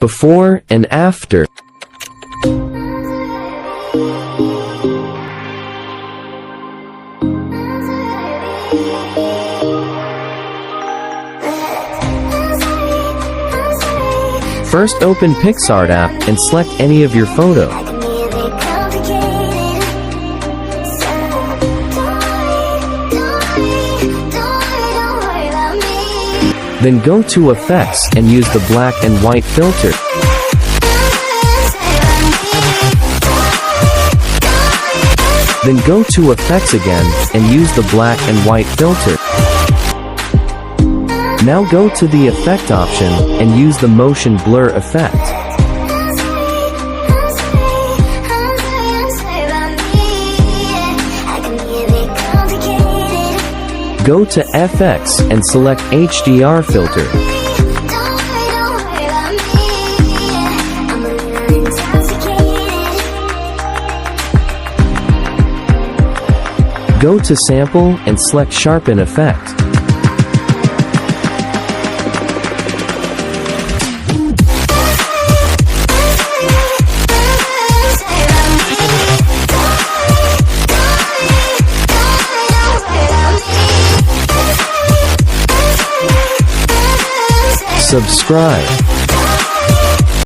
Before and after. First open Picsart app and select any of your photo. Then go to Effects and use the black and white filter. Then go to Effects again and use the black and white filter. Now go to the Effect option and use the Motion Blur effect. Go to FX and select HDR filter. Go to Sample and select Sharpen effect. Subscribe.